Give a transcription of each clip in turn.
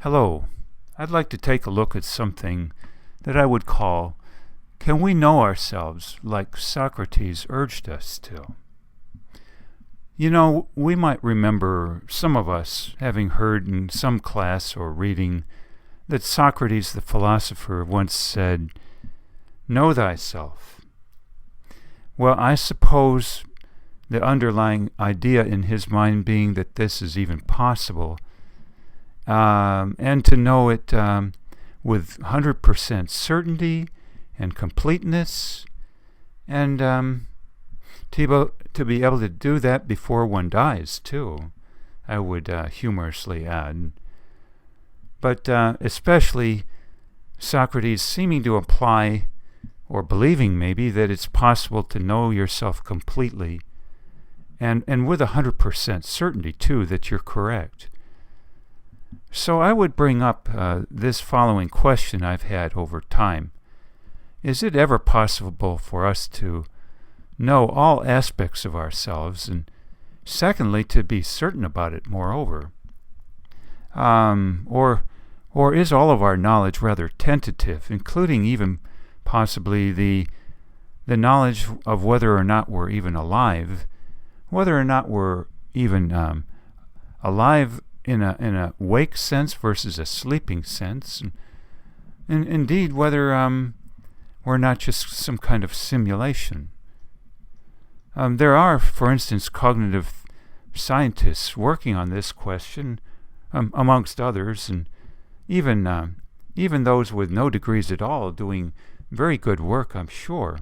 Hello. I'd like to take a look at something that I would call, can we know ourselves like Socrates urged us to? You know, we might remember, some of us, having heard in some class or reading that Socrates the philosopher once said, "Know thyself." Well, I suppose the underlying idea in his mind being that this is even possible, and to know it with 100% certainty and completeness, and to be able to do that before one dies, too, I would humorously add. But especially Socrates seeming to imply, or believing maybe, that it's possible to know yourself completely, and with 100% certainty, too, that you're correct. So I would bring up this following question I've had over time. Is it ever possible for us to know all aspects of ourselves, and secondly, to be certain about it, moreover? Or is all of our knowledge rather tentative, including even possibly the knowledge of whether or not we're even alive, whether or not we're even alive in a wake sense versus a sleeping sense, and indeed whether we're not just some kind of simulation. There are, for instance, cognitive scientists working on this question, amongst others, and even those with no degrees at all doing very good work, I'm sure.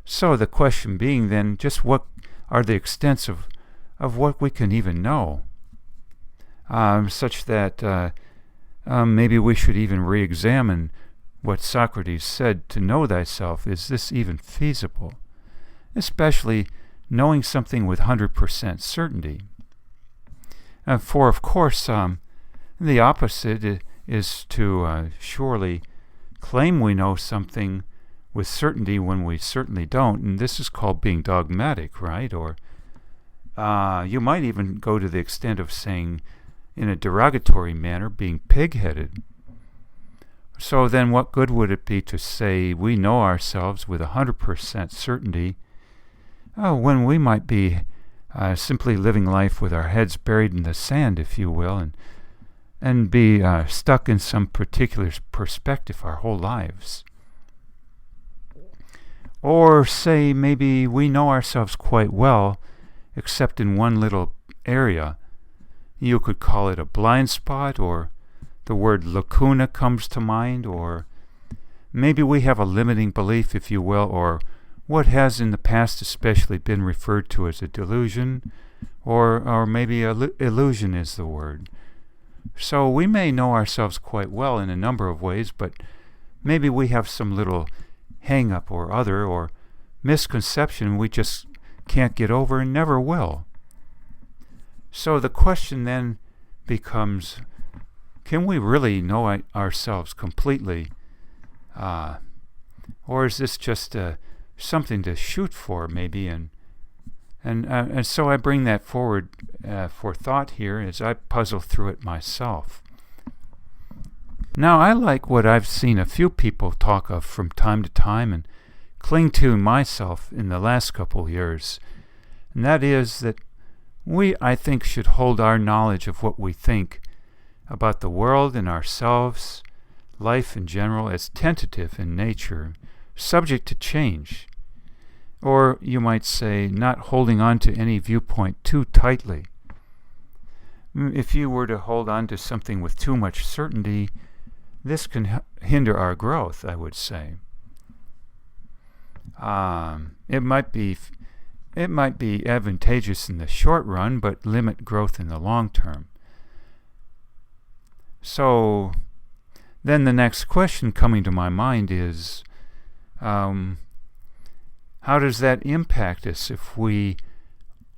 So the question being then, just what are the extents of what we can even know, such that maybe we should even re-examine what Socrates said, to know thyself. Is this even feasible? Especially knowing something with 100% certainty. For, of course, the opposite is to surely claim we know something with certainty when we certainly don't, and this is called being dogmatic, right? Or you might even go to the extent of saying, in a derogatory manner, being pig-headed. So then what good would it be to say we know ourselves with 100% certainty when we might be simply living life with our heads buried in the sand, if you will, and be stuck in some particular perspective our whole lives? Or say maybe we know ourselves quite well, except in one little area. You could call it a blind spot, or the word lacuna comes to mind, or maybe we have a limiting belief, if you will, or what has in the past especially been referred to as a delusion, or maybe illusion is the word. So we may know ourselves quite well in a number of ways, but maybe we have some little hang-up or other, or misconception we just can't get over and never will. So the question then becomes, can we really know ourselves completely? Or is this just something to shoot for, maybe? And so I bring that forward for thought here as I puzzle through it myself. Now, I like what I've seen a few people talk of from time to time and cling to myself in the last couple years, and that is that we, I think, should hold our knowledge of what we think about the world and ourselves, life in general, as tentative in nature, subject to change. Or you might say, not holding on to any viewpoint too tightly. If you were to hold on to something with too much certainty, this can hinder our growth, I would say. It might be advantageous in the short run, but limit growth in the long term. So then the next question coming to my mind is, how does that impact us if we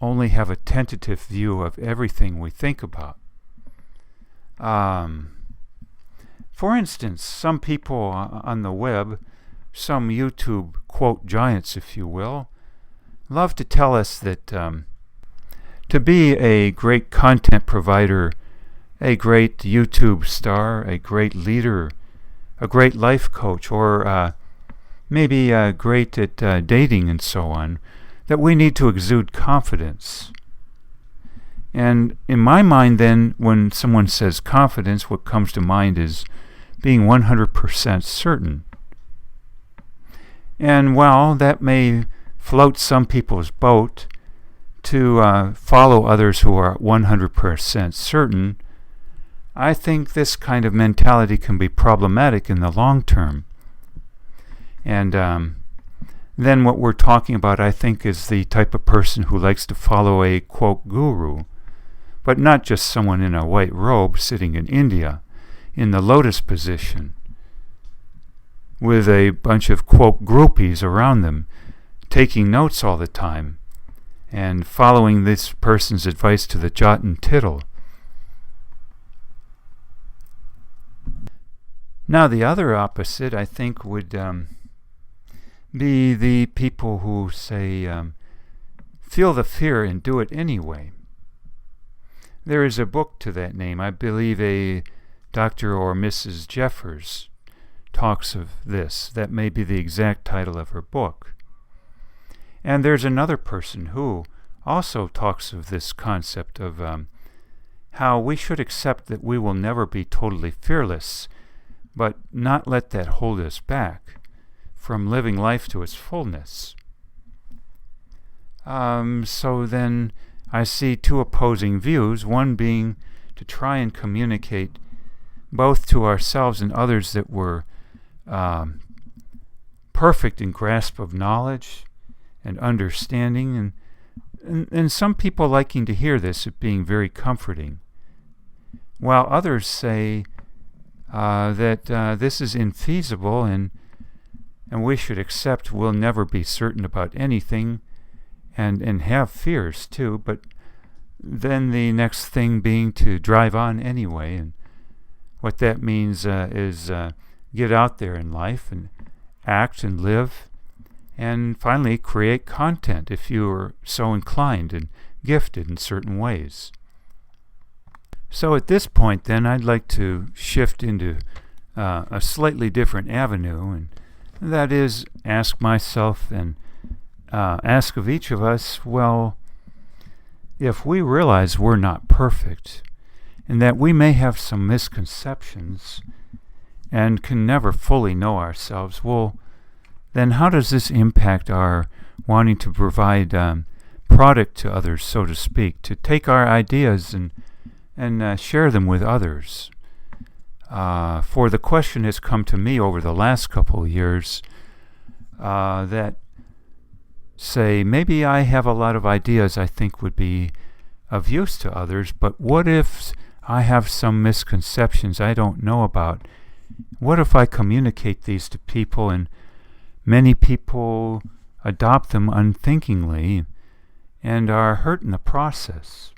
only have a tentative view of everything we think about? For instance, some people on the web, some YouTube quote giants, if you will, love to tell us that to be a great content provider a great YouTube star, a great leader, a great life coach, or maybe great at dating and so on, that we need to exude confidence. And in my mind then, when someone says confidence, what comes to mind is being 100% certain. And while that may float some people's boat to follow others who are 100% certain, I think this kind of mentality can be problematic in the long term. And then what we're talking about, I think, is the type of person who likes to follow a, quote, guru, but not just someone in a white robe sitting in India in the lotus position with a bunch of, quote, groupies around them, taking notes all the time and following this person's advice to the jot and tittle. Now, the other opposite, I think, would be the people who say, feel the fear and do it anyway. There is a book to that name. I believe a Dr. or Mrs. Jeffers talks of this. That may be the exact title of her book. And there's another person who also talks of this concept of how we should accept that we will never be totally fearless, but not let that hold us back from living life to its fullness. So then I see two opposing views, one being to try and communicate both to ourselves and others that we're perfect in grasp of knowledge and understanding, and some people liking to hear this, it being very comforting, while others say that this is infeasible and we should accept we'll never be certain about anything and have fears too, but then the next thing being to drive on anyway. And what that means is get out there in life and act and live, and finally create content if you are so inclined and gifted in certain ways. So at this point then, I'd like to shift into a slightly different avenue, and that is ask myself and ask of each of us, well, if we realize we're not perfect and that we may have some misconceptions and can never fully know ourselves, well, then how does this impact our wanting to provide product to others, so to speak, to take our ideas and share them with others? For the question has come to me over the last couple of years that say, maybe I have a lot of ideas I think would be of use to others, but what if I have some misconceptions I don't know about? What if I communicate these to people and many people adopt them unthinkingly and are hurt in the process?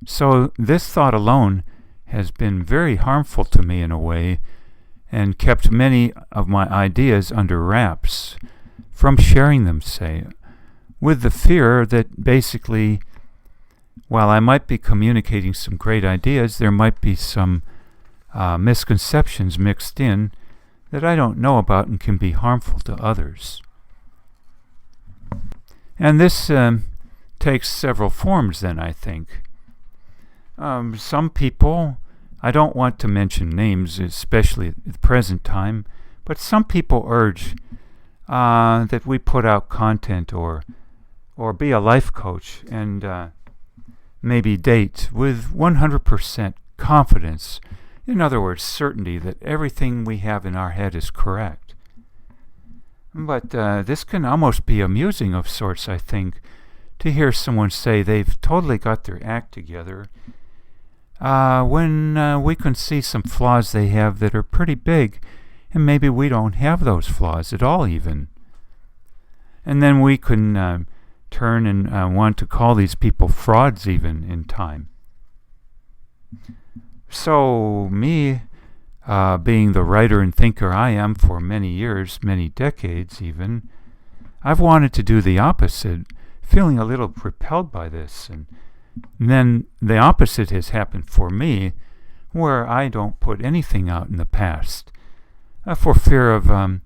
So this thought alone has been very harmful to me in a way, and kept many of my ideas under wraps from sharing them, say, with the fear that basically, while I might be communicating some great ideas, there might be some misconceptions mixed in that I don't know about and can be harmful to others. And this takes several forms then, I think. Some people, I don't want to mention names, especially at the present time, but some people urge that we put out content or be a life coach and maybe date with 100% confidence. In other words, certainty that everything we have in our head is correct. But this can almost be amusing of sorts, I think, to hear someone say they've totally got their act together when we can see some flaws they have that are pretty big, and maybe we don't have those flaws at all even. And then we can turn and want to call these people frauds even in time. So me, being the writer and thinker I am for many years, many decades even, I've wanted to do the opposite, feeling a little repelled by this, and then the opposite has happened for me, where I don't put anything out in the past, for fear of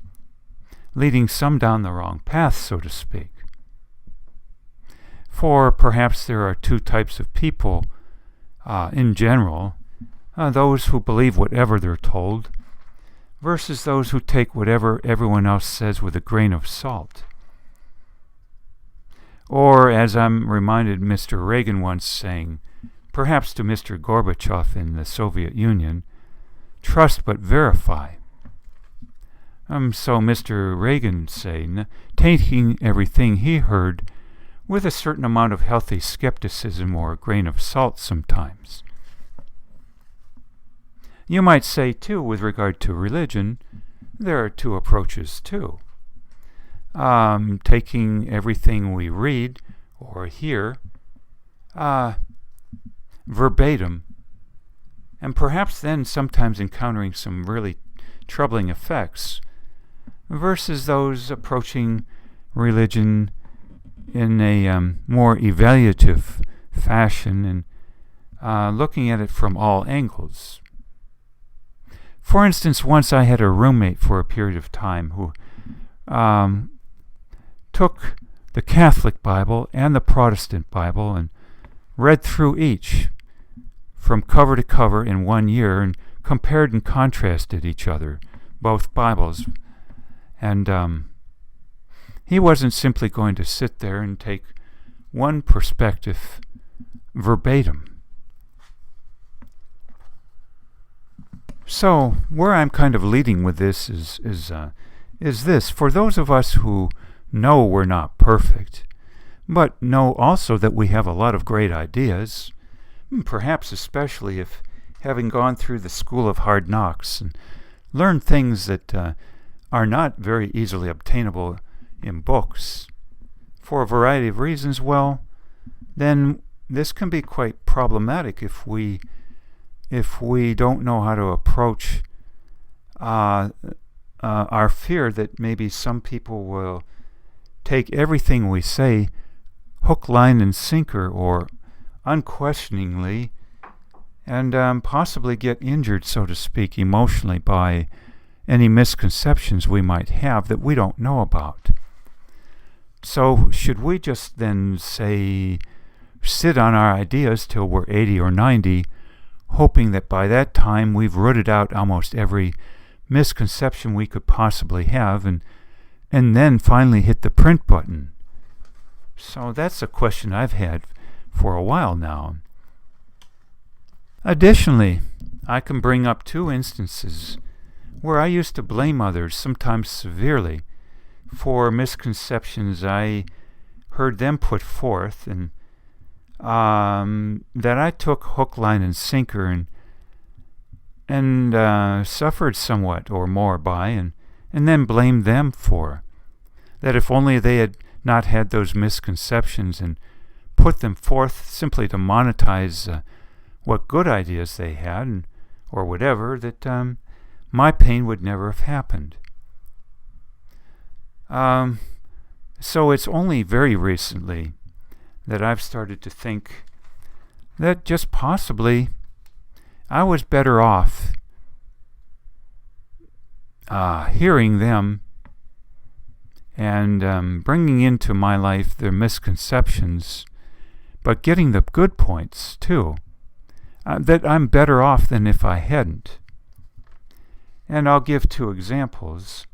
leading some down the wrong path, so to speak. For perhaps there are two types of people in general, those who believe whatever they're told, versus those who take whatever everyone else says with a grain of salt. Or, as I'm reminded Mr. Reagan once saying, perhaps to Mr. Gorbachev in the Soviet Union, trust but verify. So Mr. Reagan saying, taking everything he heard with a certain amount of healthy skepticism or a grain of salt sometimes. You might say, too, with regard to religion, there are two approaches, too. Taking everything we read or hear verbatim, and perhaps then sometimes encountering some really troubling effects, versus those approaching religion in a more evaluative fashion and looking at it from all angles. For instance, once I had a roommate for a period of time who took the Catholic Bible and the Protestant Bible and read through each from cover to cover in 1 year and compared and contrasted each other, both Bibles. And he wasn't simply going to sit there and take one perspective verbatim. So, where I'm kind of leading with this is this. For those of us who know we're not perfect, but know also that we have a lot of great ideas, perhaps especially if having gone through the school of hard knocks and learned things that are not very easily obtainable in books, for a variety of reasons, well, then this can be quite problematic if we don't know how to approach our fear that maybe some people will take everything we say hook, line, and sinker, or unquestioningly, and possibly get injured, so to speak, emotionally by any misconceptions we might have that we don't know about. So should we just then say, sit on our ideas till we're 80 or 90, hoping that by that time we've rooted out almost every misconception we could possibly have, and then finally hit the print button? So that's a question I've had for a while now. Additionally, I can bring up two instances where I used to blame others, sometimes severely, for misconceptions I heard them put forth, and that I took hook, line, and sinker and suffered somewhat or more by, and then blamed them for. That if only they had not had those misconceptions and put them forth simply to monetize what good ideas they had, or whatever, that my pain would never have happened. So it's only very recently that I've started to think that just possibly I was better off hearing them and bringing into my life their misconceptions, but getting the good points too. That I'm better off than if I hadn't. And I'll give two examples.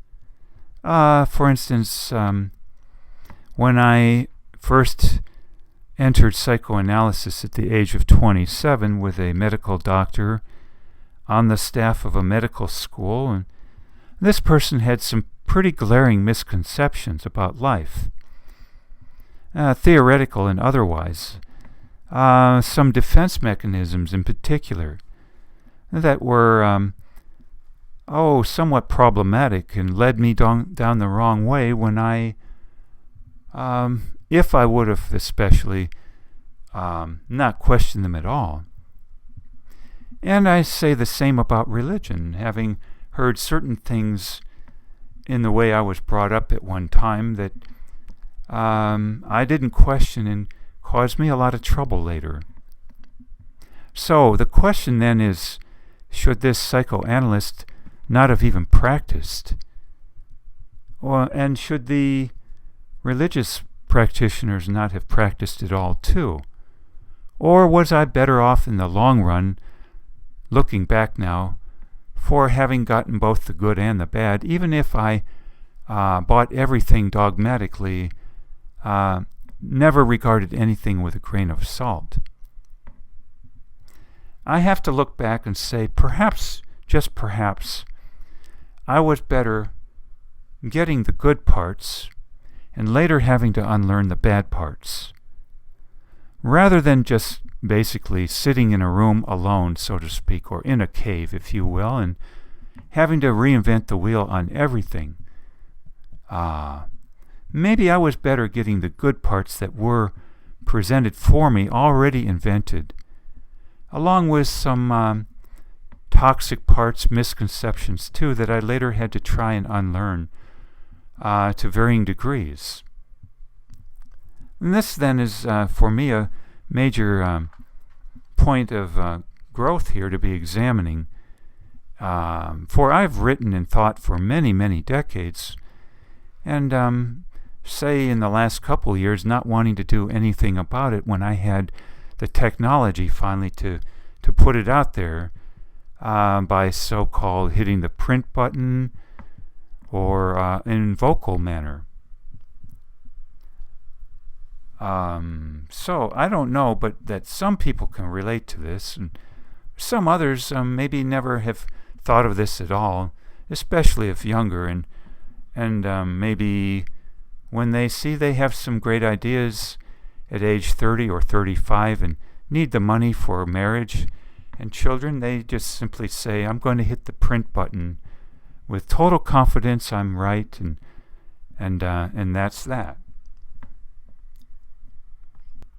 For instance, when I first entered psychoanalysis at the age of 27 with a medical doctor on the staff of a medical school, and this person had some pretty glaring misconceptions about life, theoretical and otherwise. Some defense mechanisms in particular that were somewhat problematic and led me down the wrong way when I, if I would have especially not questioned them at all. And I say the same about religion, having heard certain things in the way I was brought up at one time that I didn't question and caused me a lot of trouble later. So the question then is, should this psychoanalyst not have even practiced? And should the religious practitioners not have practiced at all too? Or was I better off in the long run, looking back now, for having gotten both the good and the bad, even if I bought everything dogmatically, never regarded anything with a grain of salt? I have to look back and say, perhaps, just perhaps, I was better getting the good parts and later having to unlearn the bad parts, rather than just basically sitting in a room alone, so to speak, or in a cave, if you will, and having to reinvent the wheel on everything. Maybe I was better getting the good parts that were presented for me, already invented, along with some toxic parts, misconceptions too, that I later had to try and unlearn to varying degrees. And this then is, for me, a major point of growth here to be examining. For I've written and thought for many, many decades, and say in the last couple years not wanting to do anything about it when I had the technology finally to put it out there by so-called hitting the print button or in vocal manner. So I don't know, but that some people can relate to this, and some others maybe never have thought of this at all, especially if younger, and maybe when they see they have some great ideas at age 30 or 35 and need the money for marriage and children, they just simply say, I'm going to hit the print button with total confidence I'm right, and that's that.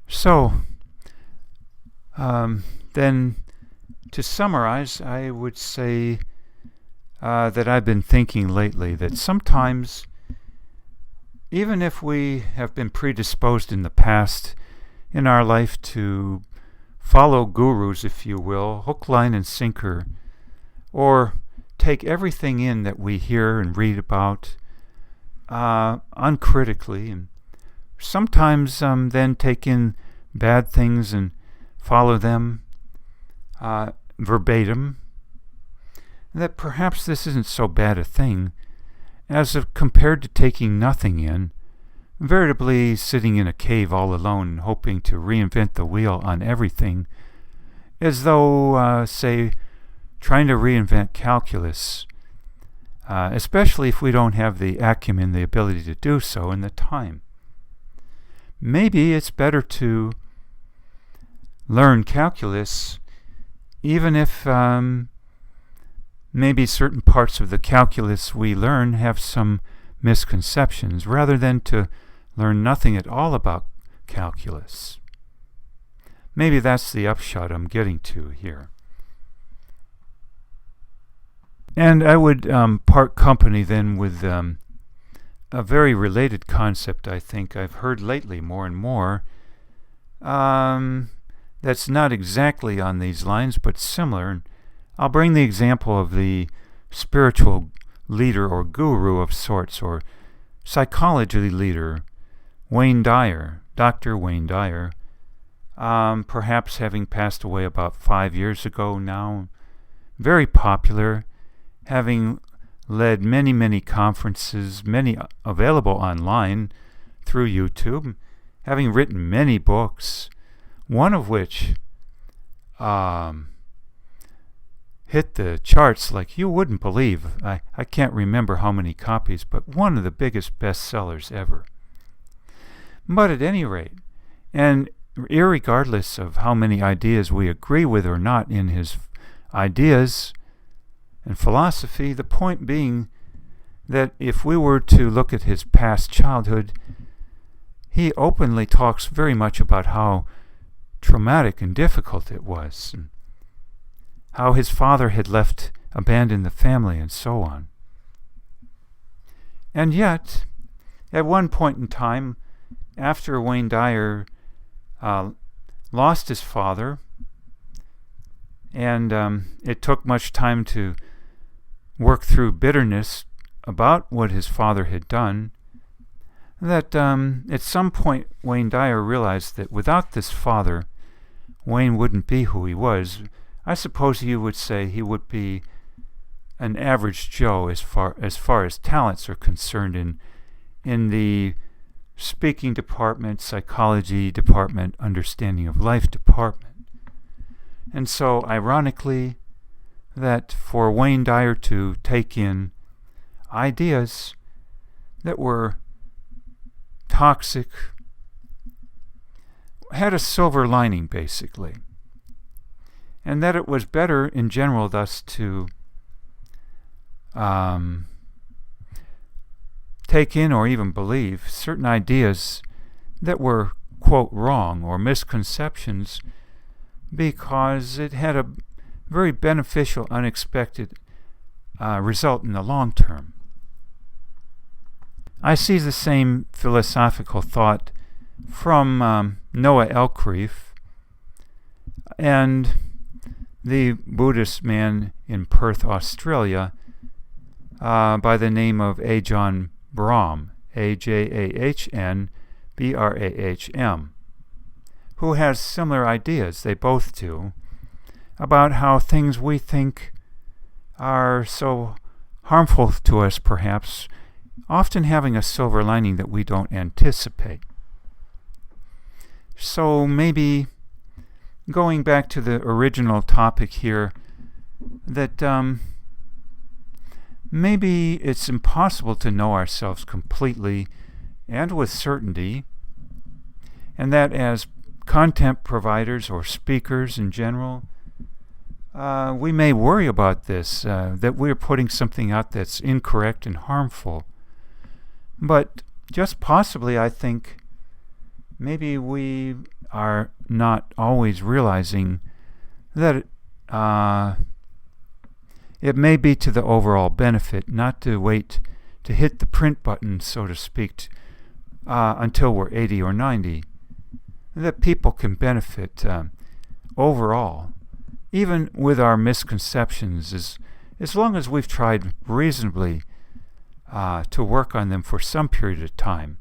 So, then to summarize, I would say that I've been thinking lately that sometimes, even if we have been predisposed in the past in our life to follow gurus, if you will, hook, line, and sinker, or take everything in that we hear and read about uncritically, and sometimes then take in bad things and follow them verbatim, that perhaps this isn't so bad a thing as compared to taking nothing in, veritably sitting in a cave all alone and hoping to reinvent the wheel on everything, as though, say, trying to reinvent calculus, especially if we don't have the acumen, the ability to do so, and the time. Maybe it's better to learn calculus, even if maybe certain parts of the calculus we learn have some misconceptions, rather than to learn nothing at all about calculus. Maybe that's the upshot I'm getting to here. And I would part company then with a very related concept I think I've heard lately more and more, that's not exactly on these lines but similar. I'll bring the example of the spiritual leader or guru of sorts, or psychology leader, Wayne Dyer, Dr. Wayne Dyer, perhaps having passed away about 5 years ago now, very popular, having led many, many conferences, many available online through YouTube, having written many books, one of which hit the charts like you wouldn't believe. I can't remember how many copies, but one of the biggest bestsellers ever. But at any rate, and irregardless of how many ideas we agree with or not in his ideas and philosophy, the point being that if we were to look at his past childhood, he openly talks very much about how traumatic and difficult it was, and how his father had abandoned the family, and so on. And yet, at one point in time, after Wayne Dyer lost his father, and it took much time to work through bitterness about what his father had done, that at some point Wayne Dyer realized that without this father, Wayne wouldn't be who he was. I suppose you would say he would be an average Joe as far as talents are concerned in the speaking department, psychology department, understanding of life department. And so, ironically, that for Wayne Dyer to take in ideas that were toxic had a silver lining, basically. And that it was better in general thus to take in or even believe certain ideas that were, quote, wrong or misconceptions, because it had a very beneficial, unexpected result in the long term. I see the same philosophical thought from Noah Elkreef and the Buddhist man in Perth, Australia, by the name of Ajahn Brahm, A-J-A-H-N-B-R-A-H-M, who has similar ideas, they both do, about how things we think are so harmful to us, perhaps, often having a silver lining that we don't anticipate. So maybe going back to the original topic here, that maybe it's impossible to know ourselves completely and with certainty, and that as content providers or speakers in general, we may worry about this, that we're putting something out that's incorrect and harmful. But just possibly, I think, maybe we are not always realizing that it may be to the overall benefit, not to wait to hit the print button, so to speak, until we're 80 or 90, that people can benefit overall, even with our misconceptions, as long as we've tried reasonably to work on them for some period of time.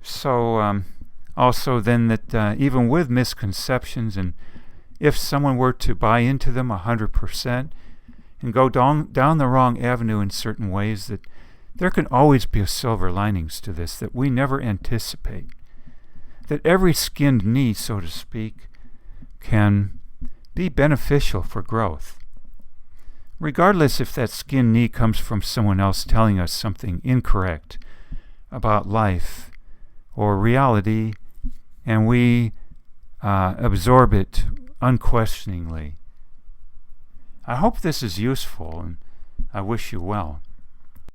So also then that even with misconceptions, and if someone were to buy into them 100% and go down the wrong avenue in certain ways, that there can always be silver linings to this that we never anticipate. That every skinned knee, so to speak, can be beneficial for growth. Regardless if that skinned knee comes from someone else telling us something incorrect about life or reality, and we absorb it unquestioningly. I hope this is useful, and I wish you well.